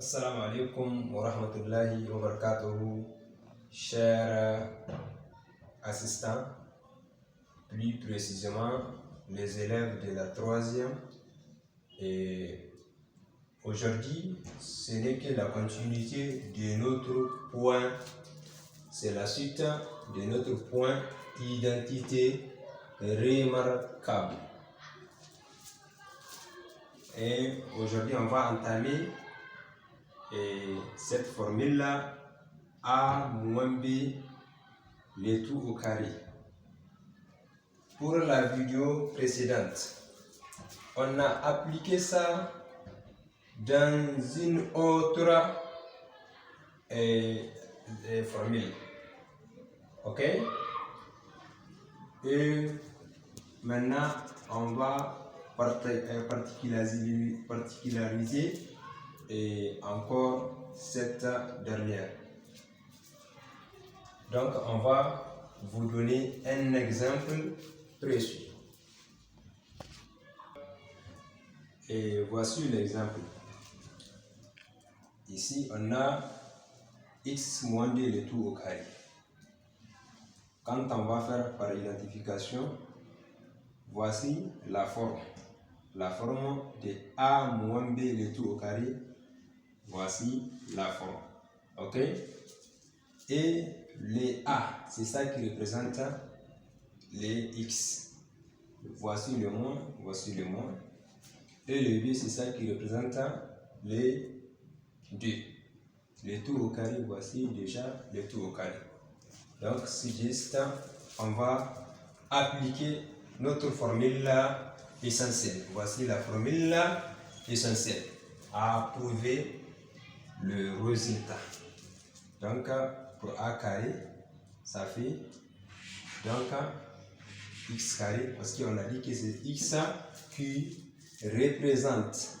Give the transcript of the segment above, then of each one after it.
Assalamu alaikum wa rahmatullahi wa barakatuhu, chers assistants, plus précisément les élèves de la troisième. Et aujourd'hui, ce n'est que la continuité de notre point, c'est la suite de notre point identité remarquable. Et aujourd'hui, on va entamer cette formule-là, A moins B, le tout au carré. Pour la vidéo précédente, on a appliqué ça dans une autre formule. Ok? Et maintenant, on va particulariser et encore cette dernière. Donc on va vous donner un exemple précis. Et voici l'exemple. Ici on a x moins 2 le tout au carré. Quand on va faire par identification, voici la forme. La forme de a moins b le tout au carré. Voici la forme. Ok? Et les A, c'est ça qui représente les X. Voici le moins, voici le moins. Et le B, c'est ça qui représente les 2. Le tout au carré, voici déjà le tout au carré. Donc, c'est juste, on va appliquer notre formule essentielle. Voici la formule essentielle à prouver le résultat. Donc pour a carré, ça fait donc x carré, parce qu'on a dit que c'est x qui représente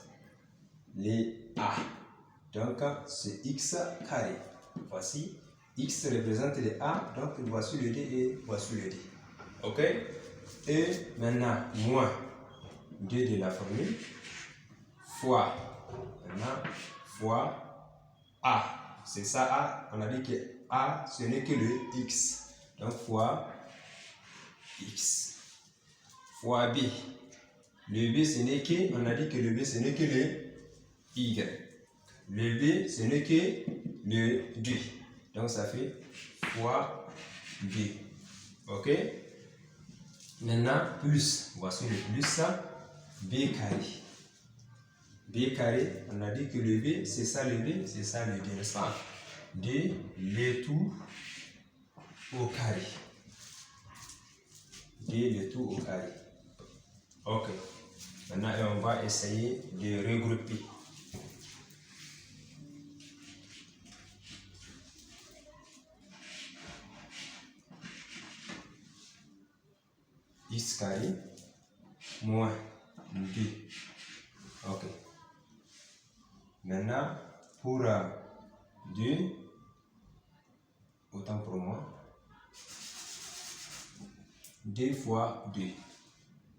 les a. Donc c'est x carré. Voici x représente les a, donc voici le d et voici le d. Ok? Et maintenant moins 2 de la formule fois fois A, c'est ça A, on a dit que A ce n'est que le X, donc fois X, fois B, le B ce n'est que, on a dit que le B ce n'est que le Y, le B ce n'est que le 2, donc ça fait fois B, ok? Maintenant plus, voici le plus, B carré. B carré, on a dit que le B, c'est ça le B, c'est ça le D, n'est-ce pas? D, le tout au carré. D, le tout au carré. Ok. Maintenant, on va essayer de regrouper. X carré moins 2. Ok. Maintenant, pour 2, autant pour moi, 2 fois 2,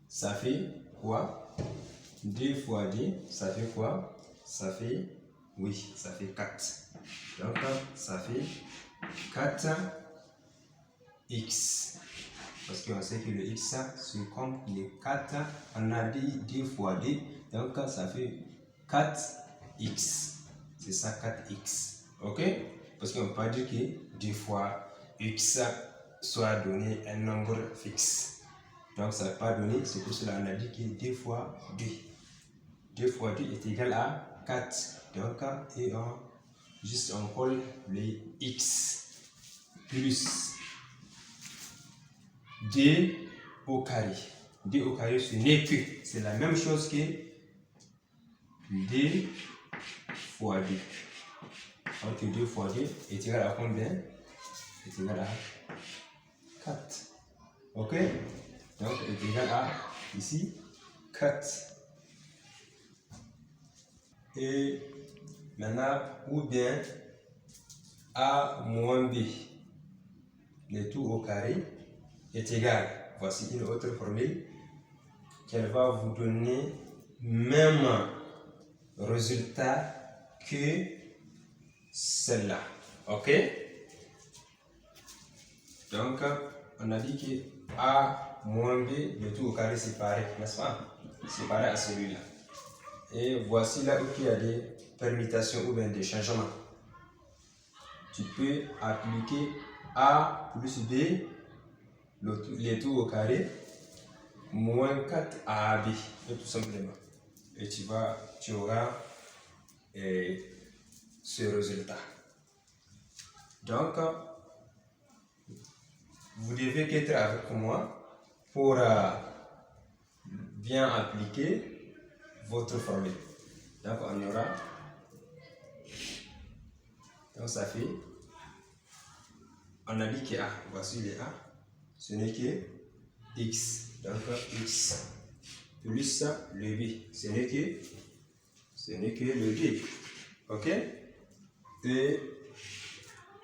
ça fait quoi? 2 fois 2, ça fait quoi? Ça fait, oui, ça fait 4. Donc, ça fait 4x. Parce qu'on sait que le x, c'est comme les 4, on a dit 2 fois 2, donc ça fait 4x. C'est ça, 4x. Ok? Parce qu'on ne peut pas dire que 2 fois x soit donné un nombre fixe. Donc ça ne va pas donner, c'est pour cela qu'on a dit que 2 fois 2. 2 fois 2 est égal à 4. Donc, et on colle les x plus d au carré. D au carré, ce n'est que, c'est la même chose que d fois 2. Donc 2 fois 2 est égal à combien? Est égal à 4. Ok? Donc est égal à, ici, 4. Et maintenant, ou bien a moins b, le tout au carré, est égal. Voici une autre formule qu'elle va vous donner même résultat que celle-là. Ok? Donc, on a dit que A moins B, le tout au carré séparé, n'est-ce pas? Séparé à celui-là. Et voici là où il y a des permutations ou bien des changements. Tu peux appliquer A plus B, les tout au carré, moins 4 à AB, tout simplement. Et tu auras ce résultat. Donc, vous devez être avec moi pour bien appliquer votre formule. Donc, on aura, donc ça fait, on a dit que A, voici les A, ce n'est que X. Donc, X plus le B, ce n'est que le B. Ok? Et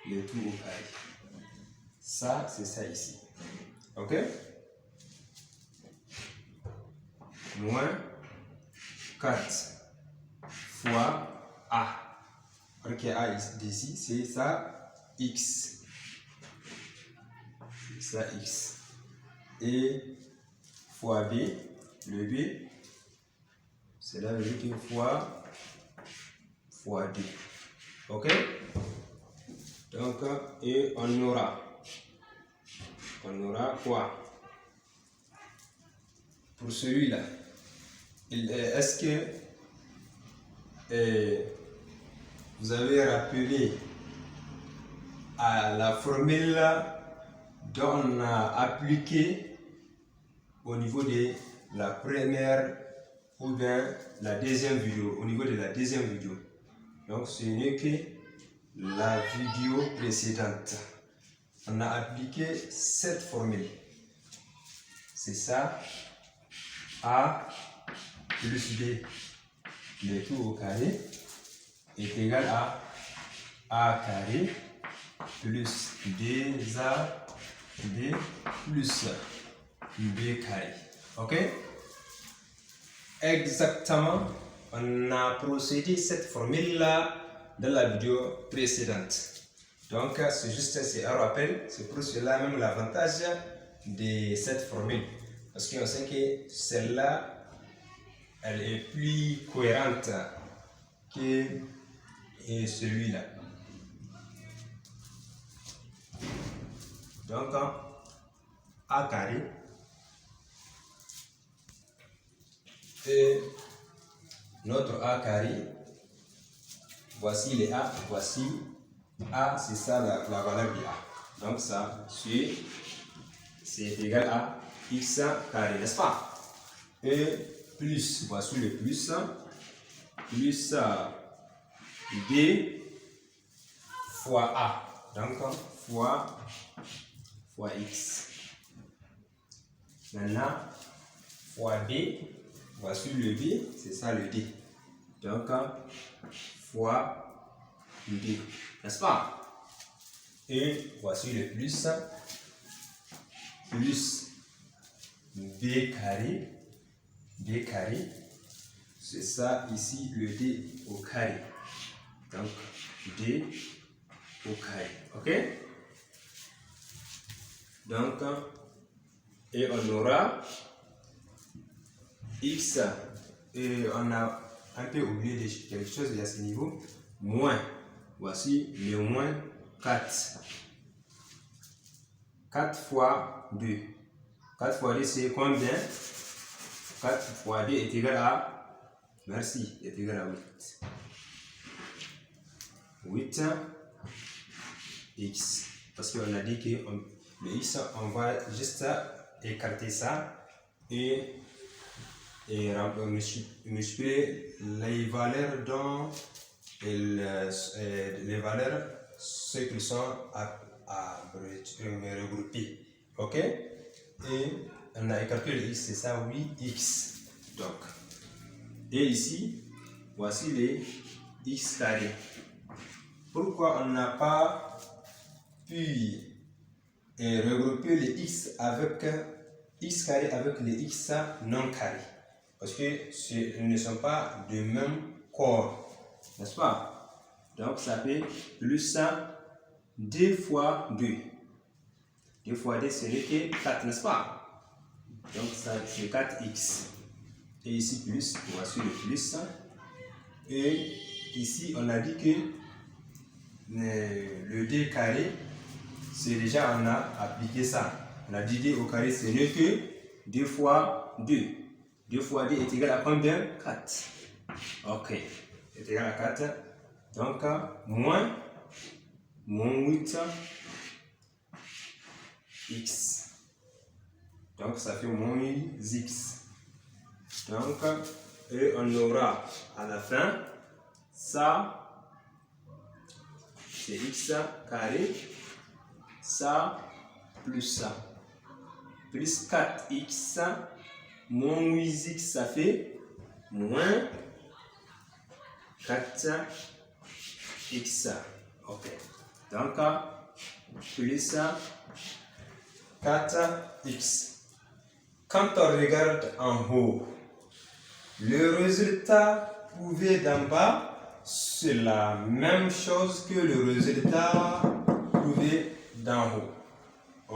le tout au carré. Ça, c'est ça ici. Ok? Moins 4 fois A. Ok, A ici, c'est ça X. Ça X. Et fois B, le B, cela veut dire que fois 2. Ok? Donc, et on aura quoi? Pour celui-là, est-ce que vous avez rappelé à la formule dont on a appliqué au niveau de la première ou bien la deuxième vidéo, au niveau de la deuxième vidéo. Donc ce n'est que la vidéo précédente. On a appliqué cette formule. C'est ça. A plus B, le tout au carré, est égal à A carré plus 2AB plus B carré. Ok? Exactement, on a procédé cette formule-là dans la vidéo précédente. Donc, c'est juste un rappel. C'est pour cela même l'avantage de cette formule. Parce qu'on sait que celle-là, elle est plus cohérente que celui-là. Donc, A carré et notre A carré, voici les A, voici A, c'est ça la valeur de A. Donc ça, c'est égal à X carré, n'est-ce pas? Et plus, voici le plus B fois A. Donc fois X. Maintenant, fois B, voici le B, c'est ça le D. Donc, fois D, n'est-ce pas? Et voici le plus B carré, c'est ça ici le D au carré. Donc, D au carré, ok? Donc, et on aura X, et on a un peu oublié de quelque chose à ce niveau, moins, voici le moins 4. 4 fois 2. 4 fois 2 c'est combien? 4 fois 2 est égal à, merci, est égal à 8. 8 X. Parce qu'on a dit que le X, on va juste écarter ça et multiplier les valeurs dont les valeurs ceux qui sont à regrouper. Ok? Et on a écarté le X, c'est ça, oui, X. Donc, et ici, voici les X carrés. Pourquoi on n'a pas pu regrouper les X avec X carré avec les X non carrés? Parce que ce ne sont pas de même corps, n'est-ce pas? Donc ça fait plus 2 fois 2. 2 fois 2, ce n'est que 4, n'est-ce pas? Donc ça c'est 4x. Et ici plus, voici le plus. Et ici on a dit que le d carré, c'est déjà, on a appliqué ça. On a dit d au carré, ce n'est que 2 fois 2. 2 fois 2 est égal à combien? 4. Ok, est égal à 4. Donc, moins 8 x. Donc, ça fait moins x. Donc, et on aura à la fin, ça, c'est x carré, ça, plus ça. Plus 4x, moins 8x, ça fait moins 4x. Ok. Donc, plus 4x. Quand on regarde en haut, le résultat trouvé d'en bas, c'est la même chose que le résultat trouvé d'en haut.